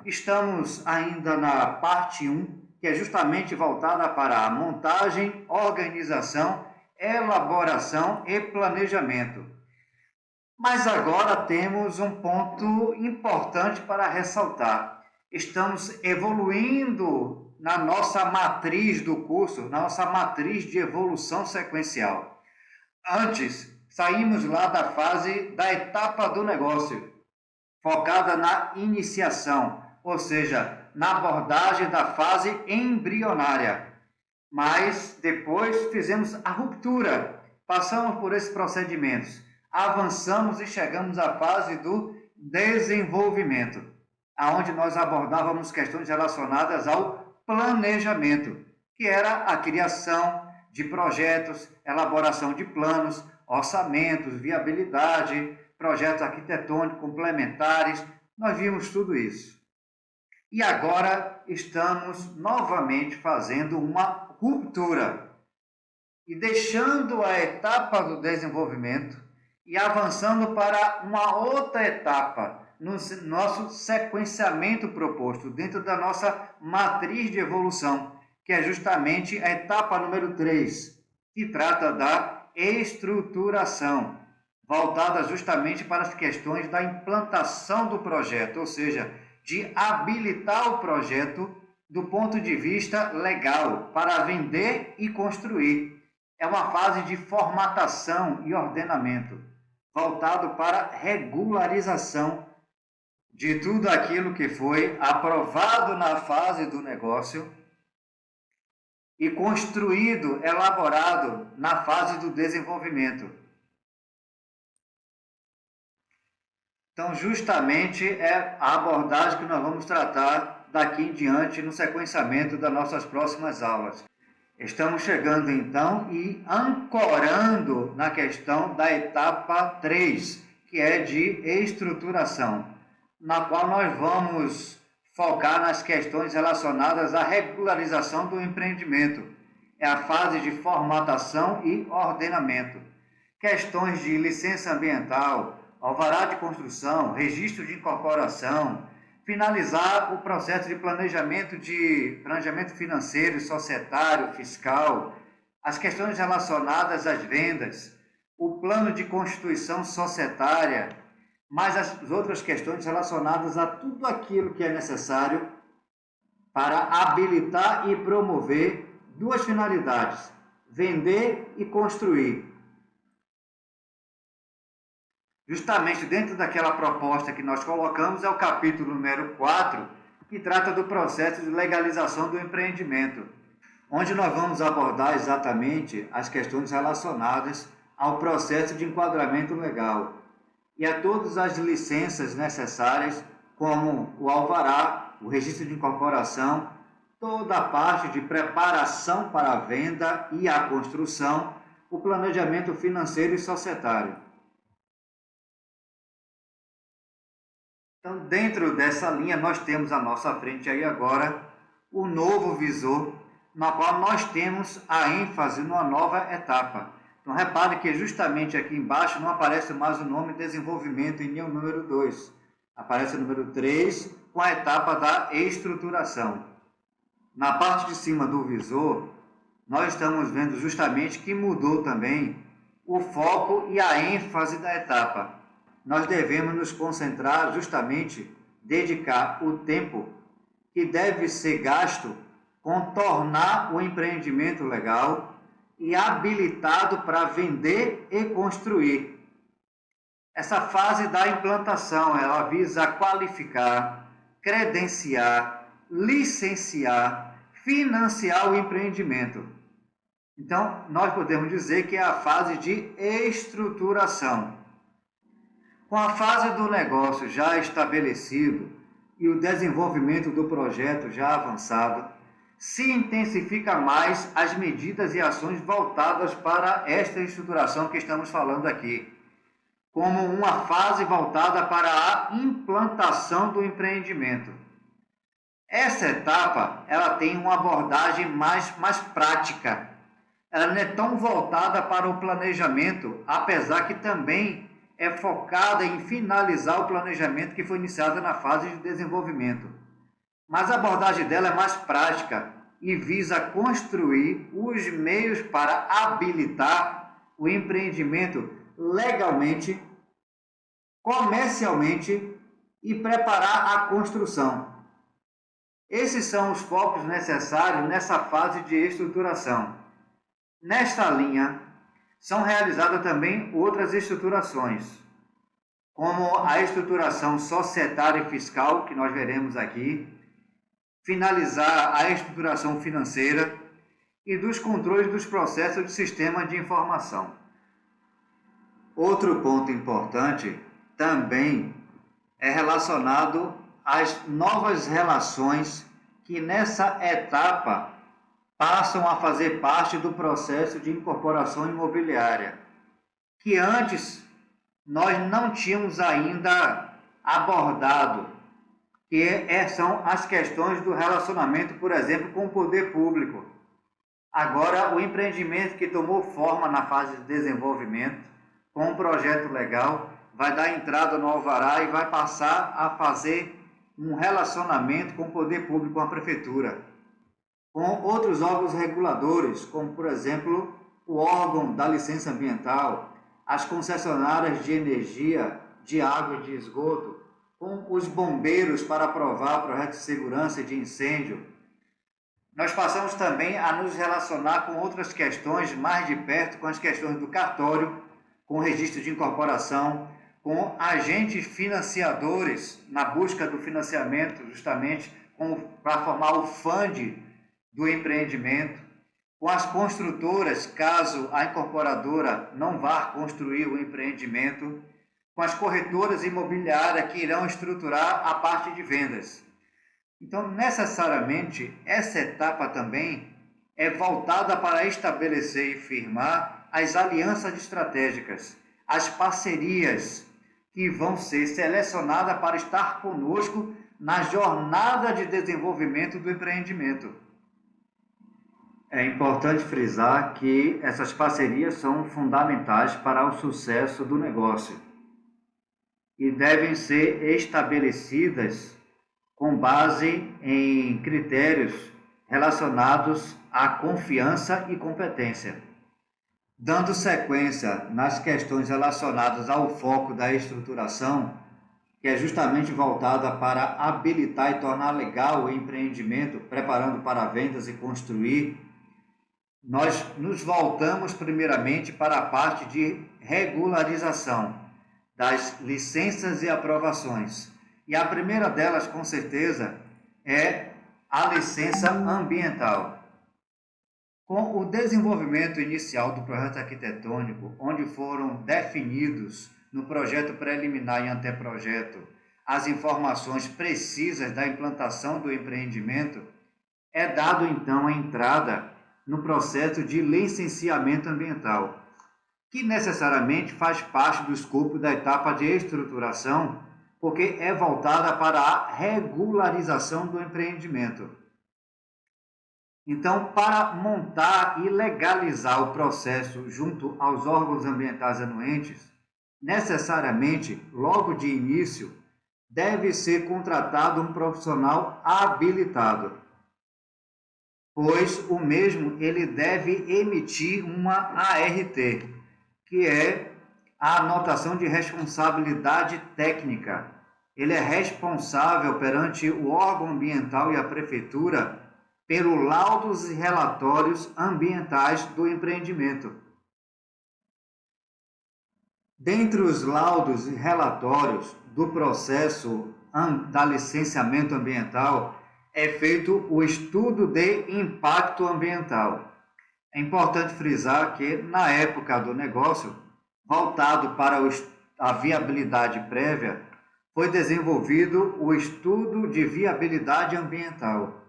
Estamos ainda na parte 1, que é justamente voltada para a montagem, organização, elaboração e planejamento. Mas agora temos um ponto importante para ressaltar. Estamos evoluindo na nossa matriz do curso, na nossa matriz de evolução sequencial. Antes, saímos lá da fase da etapa do negócio, focada na iniciação, ou seja, na abordagem da fase embrionária. Mas depois fizemos a ruptura, passamos por esses procedimentos, avançamos e chegamos à fase do desenvolvimento, aonde nós abordávamos questões relacionadas ao planejamento, que era a criação de projetos, elaboração de planos, orçamentos, viabilidade, projetos arquitetônicos complementares, nós vimos tudo isso. E agora estamos novamente fazendo uma ruptura e deixando a etapa do desenvolvimento e avançando para uma outra etapa no nosso sequenciamento proposto dentro da nossa matriz de evolução, que é justamente a etapa número 3, que trata da estruturação, voltada justamente para as questões da implantação do projeto, ou seja, de habilitar o projeto do ponto de vista legal para vender e construir. É uma fase de formatação e ordenamento, voltado para regularização de tudo aquilo que foi aprovado na fase do negócio e construído, elaborado na fase do desenvolvimento. Então, justamente é a abordagem que nós vamos tratar daqui em diante no sequenciamento das nossas próximas aulas. Estamos chegando então e ancorando na questão da etapa 3, que é de estruturação, na qual nós vamos focar nas questões relacionadas à regularização do empreendimento. É a fase de formatação e ordenamento. Questões de licença ambiental, alvará de construção, registro de incorporação, finalizar o processo de planejamento financeiro, societário, fiscal, as questões relacionadas às vendas, o plano de constituição societária, mais as outras questões relacionadas a tudo aquilo que é necessário para habilitar e promover duas finalidades: vender e construir. Justamente dentro daquela proposta que nós colocamos é o capítulo número 4, que trata do processo de legalização do empreendimento, onde nós vamos abordar exatamente as questões relacionadas ao processo de enquadramento legal e a todas as licenças necessárias, como o alvará, o registro de incorporação, toda a parte de preparação para a venda e a construção, o planejamento financeiro e societário. Então, dentro dessa linha, nós temos à nossa frente aí agora o novo visor, na qual nós temos a ênfase numa nova etapa. Então, repare que justamente aqui embaixo não aparece mais o nome desenvolvimento e nem o número 2. Aparece o número 3 com a etapa da estruturação. Na parte de cima do visor, nós estamos vendo justamente que mudou também o foco e a ênfase da etapa. Nós devemos nos concentrar justamente, dedicar o tempo que deve ser gasto com tornar o empreendimento legal e habilitado para vender e construir. Essa fase da implantação, ela visa qualificar, credenciar, licenciar, financiar o empreendimento. Então, nós podemos dizer que é a fase de estruturação. Com a fase do negócio já estabelecido e o desenvolvimento do projeto já avançado, se intensifica mais as medidas e ações voltadas para esta estruturação que estamos falando aqui. como uma fase voltada para a implantação do empreendimento. Essa etapa, ela tem uma abordagem mais prática. Ela não é tão voltada para o planejamento, apesar que também é focada em finalizar o planejamento que foi iniciado na fase de desenvolvimento. Mas a abordagem dela é mais prática e visa construir os meios para habilitar o empreendimento legalmente, comercialmente e preparar a construção. Esses são os focos necessários nessa fase de estruturação. Nesta linha, são realizadas também outras estruturações, como a estruturação societária e fiscal, que nós veremos aqui, finalizar a estruturação financeira e dos controles dos processos de sistema de informação. Outro ponto importante também é relacionado às novas relações que nessa etapa passam a fazer parte do processo de incorporação imobiliária, que antes nós não tínhamos ainda abordado, que são as questões do relacionamento, por exemplo, com o poder público. Agora, o empreendimento que tomou forma na fase de desenvolvimento, com um projeto legal, vai dar entrada no alvará e vai passar a fazer um relacionamento com o poder público, com a prefeitura, com outros órgãos reguladores, como, por exemplo, o órgão da licença ambiental, as concessionárias de energia, de água e de esgoto, com os bombeiros para aprovar projetos de segurança e de incêndio. Nós passamos também a nos relacionar com outras questões mais de perto, com as questões do cartório, com o registro de incorporação, com agentes financiadores na busca do financiamento, justamente para formar o fundo do empreendimento, com as construtoras, caso a incorporadora não vá construir o empreendimento, com as corretoras imobiliárias que irão estruturar a parte de vendas. Então, necessariamente, essa etapa também é voltada para estabelecer e firmar as alianças estratégicas, as parcerias que vão ser selecionadas para estar conosco na jornada de desenvolvimento do empreendimento. É importante frisar que essas parcerias são fundamentais para o sucesso do negócio e devem ser estabelecidas com base em critérios relacionados à confiança e competência. Dando sequência nas questões relacionadas ao foco da estruturação, que é justamente voltada para habilitar e tornar legal o empreendimento, preparando para vendas e construir, nós nos voltamos primeiramente para a parte de regularização das licenças e aprovações. E a primeira delas, com certeza, é a licença ambiental. Com o desenvolvimento inicial do projeto arquitetônico, onde foram definidos no projeto preliminar e anteprojeto as informações precisas da implantação do empreendimento, é dado então a entrada no processo de licenciamento ambiental, que necessariamente faz parte do escopo da etapa de estruturação, porque é voltada para a regularização do empreendimento. Então, para montar e legalizar o processo junto aos órgãos ambientais anuentes, necessariamente, logo de início, deve ser contratado um profissional habilitado, pois o mesmo ele deve emitir uma ART, que é a anotação de responsabilidade técnica. Ele é responsável perante o órgão ambiental e a prefeitura pelos laudos e relatórios ambientais do empreendimento. Dentre os laudos e relatórios do processo da licenciamento ambiental, é feito o estudo de impacto ambiental. É importante frisar que, na época do negócio, voltado para a viabilidade prévia, foi desenvolvido o estudo de viabilidade ambiental.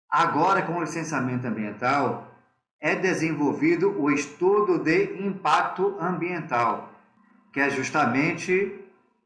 Agora, com o licenciamento ambiental, é desenvolvido o estudo de impacto ambiental. que é justamente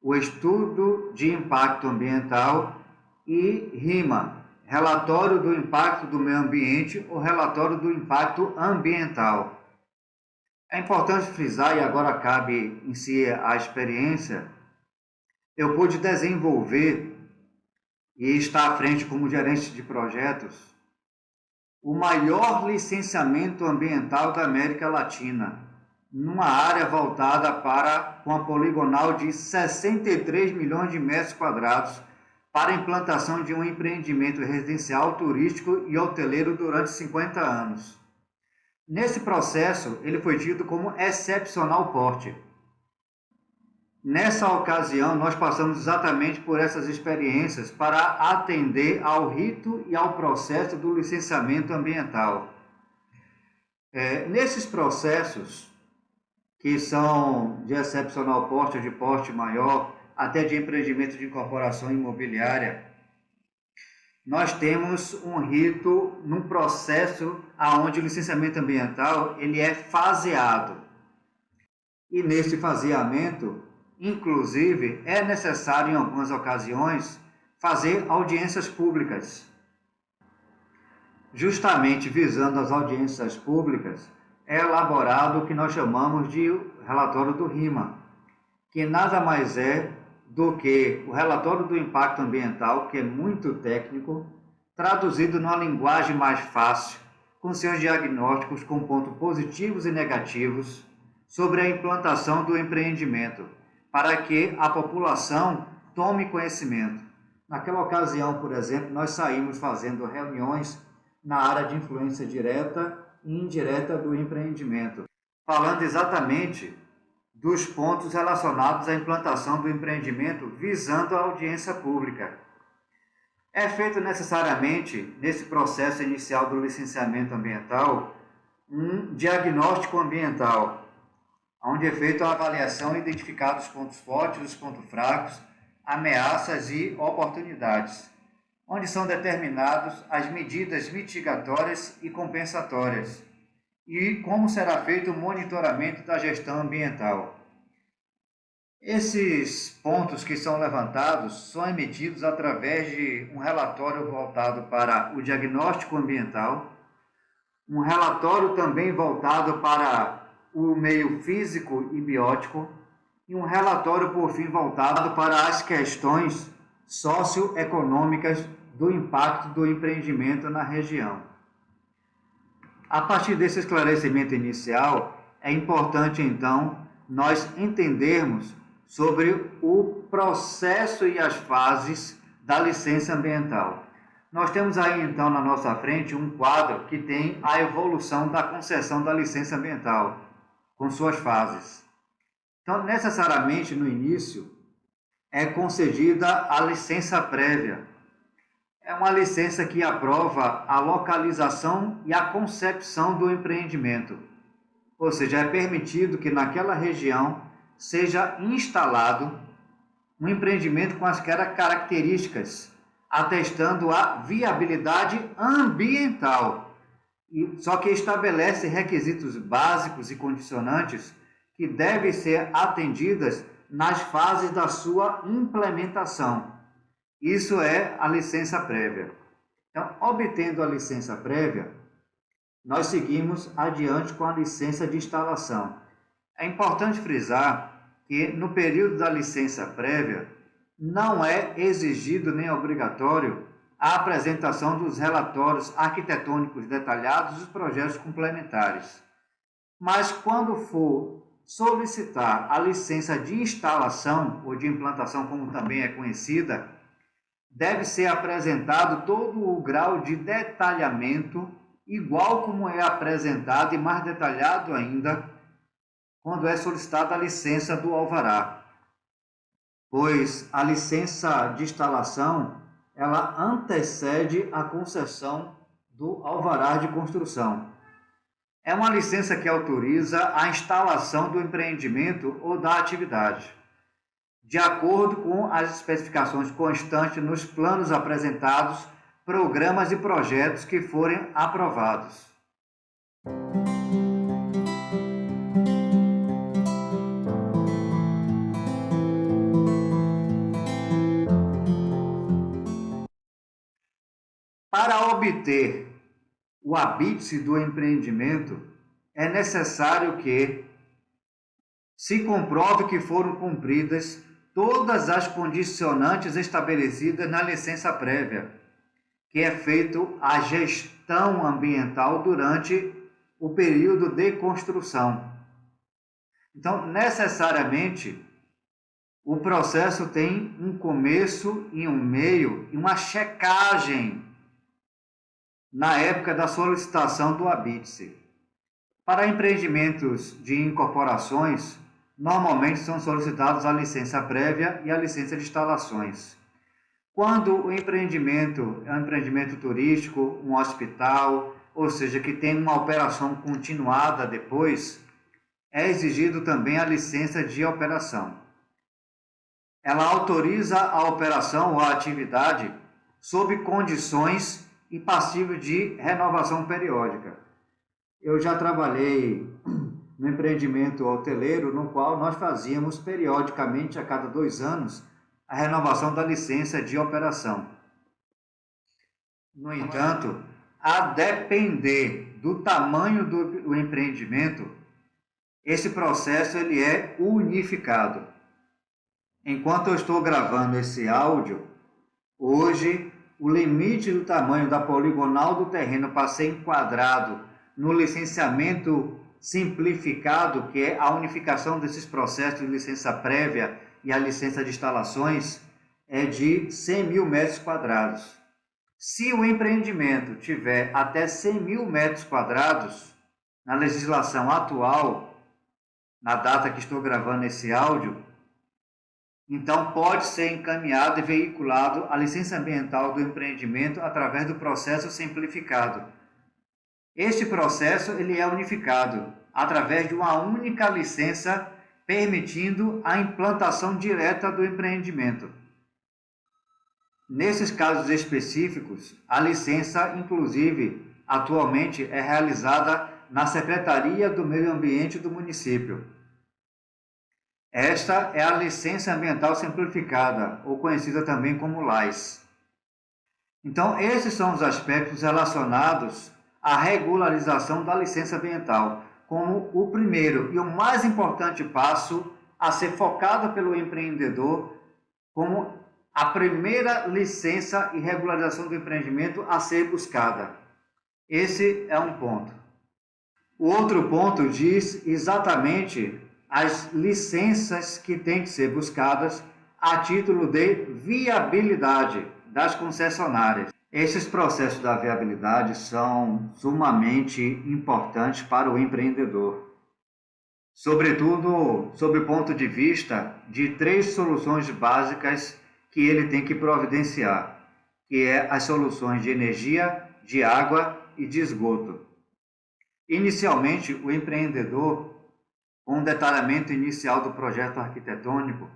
o estudo de impacto ambiental, e RIMA, relatório do impacto do meio ambiente ou relatório do impacto ambiental. É importante frisar, e agora cabe em si a experiência, eu pude desenvolver e estar à frente como gerente de projetos o maior licenciamento ambiental da América Latina, numa área voltada para uma poligonal de 63 milhões de metros quadrados para a implantação de um empreendimento residencial, turístico e hoteleiro durante 50 anos. Nesse processo, ele foi tido como excepcional porte. Nessa ocasião, nós passamos exatamente por essas experiências para atender ao rito e ao processo do licenciamento ambiental. Nesses processos, que são de excepcional porte, de porte maior, até de empreendimento de incorporação imobiliária, nós temos um rito num processo onde o licenciamento ambiental ele é faseado. E nesse faseamento, inclusive, é necessário, em algumas ocasiões, fazer audiências públicas. Justamente visando as audiências públicas, é elaborado o que nós chamamos de relatório do RIMA, que nada mais é do que o relatório do impacto ambiental, que é muito técnico, traduzido numa linguagem mais fácil, com seus diagnósticos com pontos positivos e negativos sobre a implantação do empreendimento, para que a população tome conhecimento. Naquela ocasião, por exemplo, nós saímos fazendo reuniões na área de influência direta e indireta do empreendimento, falando exatamente dos pontos relacionados à implantação do empreendimento visando a audiência pública. É feito necessariamente, nesse processo inicial do licenciamento ambiental, um diagnóstico ambiental, onde é feita a avaliação e identificados os pontos fortes e os pontos fracos, ameaças e oportunidades, onde são determinadas as medidas mitigatórias e compensatórias, e como será feito o monitoramento da gestão ambiental. Esses pontos que são levantados são emitidos através de um relatório voltado para o diagnóstico ambiental, um relatório também voltado para o meio físico e biótico, e um relatório, por fim, voltado para as questões socioeconômicas do impacto do empreendimento na região. A partir desse esclarecimento inicial, é importante, então, nós entendermos sobre o processo e as fases da licença ambiental. Nós temos aí, então, na nossa frente um quadro que tem a evolução da concessão da licença ambiental, com suas fases. Então, necessariamente, no início, é concedida a licença prévia. É uma licença que aprova a localização e a concepção do empreendimento. Ou seja, é permitido que naquela região seja instalado um empreendimento com as características, atestando a viabilidade ambiental. Só que estabelece requisitos básicos e condicionantes que devem ser atendidas nas fases da sua implementação. Isso é a licença prévia. Então, obtendo a licença prévia, nós seguimos adiante com a licença de instalação. É importante frisar que no período da licença prévia não é exigido nem obrigatório a apresentação dos relatórios arquitetônicos detalhados dos projetos complementares. Mas quando for solicitar a licença de instalação ou de implantação, como também é conhecida, deve ser apresentado todo o grau de detalhamento, igual como é apresentado e mais detalhado ainda quando é solicitada a licença do alvará, pois a licença de instalação ela antecede a concessão do alvará de construção. É uma licença que autoriza a instalação do empreendimento ou da atividade, de acordo com as especificações constantes nos planos apresentados, programas e projetos que forem aprovados. Para obter o habite do empreendimento, é necessário que se comprove que foram cumpridas todas as condicionantes estabelecidas na licença prévia, que é feito a gestão ambiental durante o período de construção. Então, necessariamente, o processo tem um começo e um meio e uma checagem na época da solicitação do habite-se. Para empreendimentos de incorporações, normalmente são solicitados a licença prévia e a licença de instalações. Quando o empreendimento é um empreendimento turístico, um hospital, ou seja, que tem uma operação continuada depois, é exigido também a licença de operação. Ela autoriza a operação ou a atividade sob condições e passível de renovação periódica. Eu já trabalhei no empreendimento hoteleiro, no qual nós fazíamos periodicamente, a cada 2 anos, a renovação da licença de operação. No entanto, a depender do tamanho do empreendimento, esse processo ele é unificado. Enquanto eu estou gravando esse áudio, hoje o limite do tamanho da poligonal do terreno para ser enquadrado no licenciamento simplificado, que é a unificação desses processos de licença prévia e a licença de instalações, é de 100 mil metros quadrados. Se o empreendimento tiver até 100 mil metros quadrados, na legislação atual, na data que estou gravando esse áudio, então pode ser encaminhado e veiculado a licença ambiental do empreendimento através do processo simplificado. Este processo ele é unificado através de uma única licença, permitindo a implantação direta do empreendimento. Nesses casos específicos, a licença, inclusive, atualmente é realizada na Secretaria do Meio Ambiente do município. Esta é a licença ambiental simplificada, ou conhecida também como LAS. Então, esses são os aspectos relacionados à regularização da licença ambiental, como o primeiro e o mais importante passo a ser focado pelo empreendedor, como a primeira licença e regularização do empreendimento a ser buscada. Esse é um ponto. O outro ponto diz exatamente as licenças que têm que ser buscadas a título de viabilidade das concessionárias. Esses processos da viabilidade são sumamente importantes para o empreendedor, sobretudo sob o ponto de vista de 3 soluções básicas que ele tem que providenciar, que é as soluções de energia, de água e de esgoto. Inicialmente, o empreendedor, com o detalhamento inicial do projeto arquitetônico,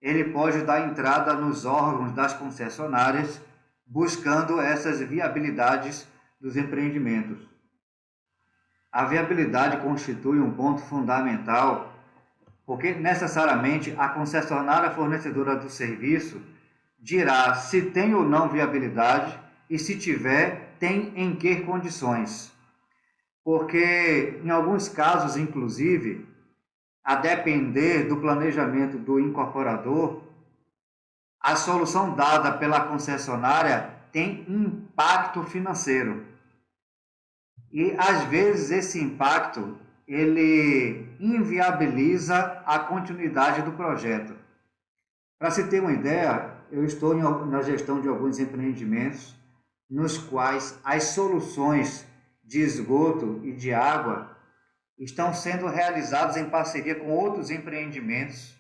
ele pode dar entrada nos órgãos das concessionárias, buscando essas viabilidades dos empreendimentos. A viabilidade constitui um ponto fundamental, porque necessariamente a concessionária fornecedora do serviço dirá se tem ou não viabilidade e, se tiver, tem em que condições. Porque, em alguns casos, inclusive, a depender do planejamento do incorporador, a solução dada pela concessionária tem impacto financeiro. E, às vezes, esse impacto ele inviabiliza a continuidade do projeto. Para se ter uma ideia, eu estou na gestão de alguns empreendimentos nos quais as soluções de esgoto e de água estão sendo realizadas em parceria com outros empreendimentos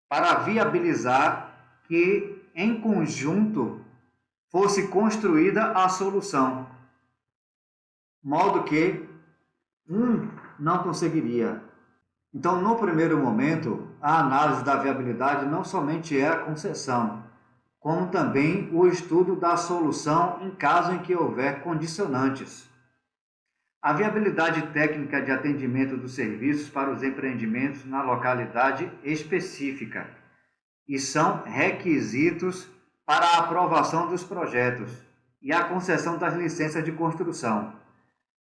para viabilizar que, em conjunto, fosse construída a solução, modo que um não conseguiria. Então, no primeiro momento, a análise da viabilidade não somente é a concessão, como também o estudo da solução em caso em que houver condicionantes. A viabilidade técnica de atendimento dos serviços para os empreendimentos na localidade específica e são requisitos para a aprovação dos projetos. e a concessão das licenças de construção.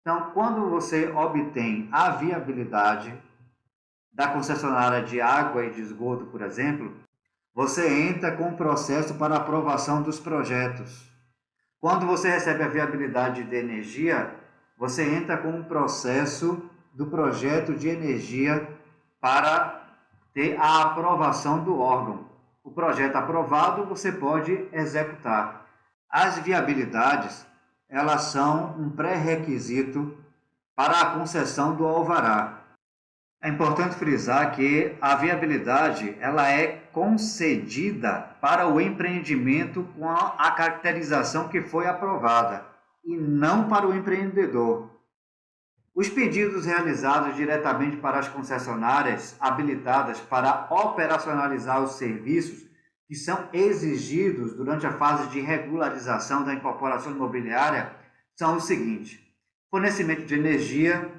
Então, quando você obtém a viabilidade da concessionária de água e de esgoto, por exemplo, você entra com o processo para aprovação dos projetos. Quando você recebe a viabilidade de energia, você entra com o processo do projeto de energia para ter a aprovação do órgão. O projeto aprovado, você pode executar. As viabilidades, elas são um pré-requisito para a concessão do alvará. É importante frisar que a viabilidade ela é concedida para o empreendimento com a caracterização que foi aprovada e não para o empreendedor. Os pedidos realizados diretamente para as concessionárias habilitadas para operacionalizar os serviços que são exigidos durante a fase de regularização da incorporação imobiliária são os seguintes: fornecimento de energia,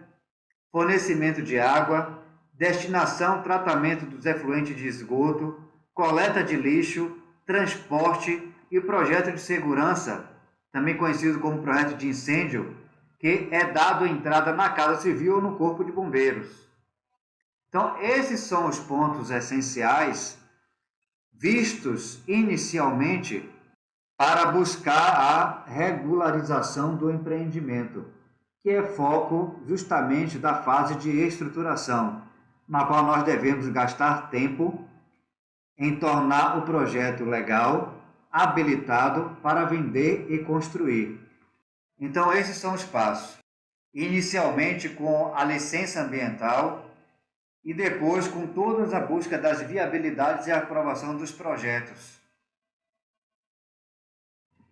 fornecimento de água, destinação, tratamento dos efluentes de esgoto, coleta de lixo, transporte e projeto de segurança, também conhecido como projeto de incêndio, que é dado entrada na Casa Civil ou no Corpo de Bombeiros. Então, esses são os pontos essenciais vistos inicialmente para buscar a regularização do empreendimento, que é foco justamente da fase de estruturação, na qual nós devemos gastar tempo em tornar o projeto legal, habilitado para vender e construir. Então, esses são os passos. Inicialmente com a licença ambiental e depois com toda a busca das viabilidades e a aprovação dos projetos.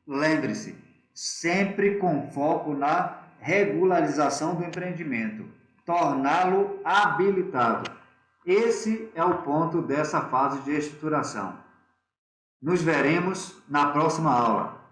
Lembre-se, sempre com foco na regularização do empreendimento, torná-lo habilitado. Esse é o ponto dessa fase de estruturação. Nos veremos na próxima aula.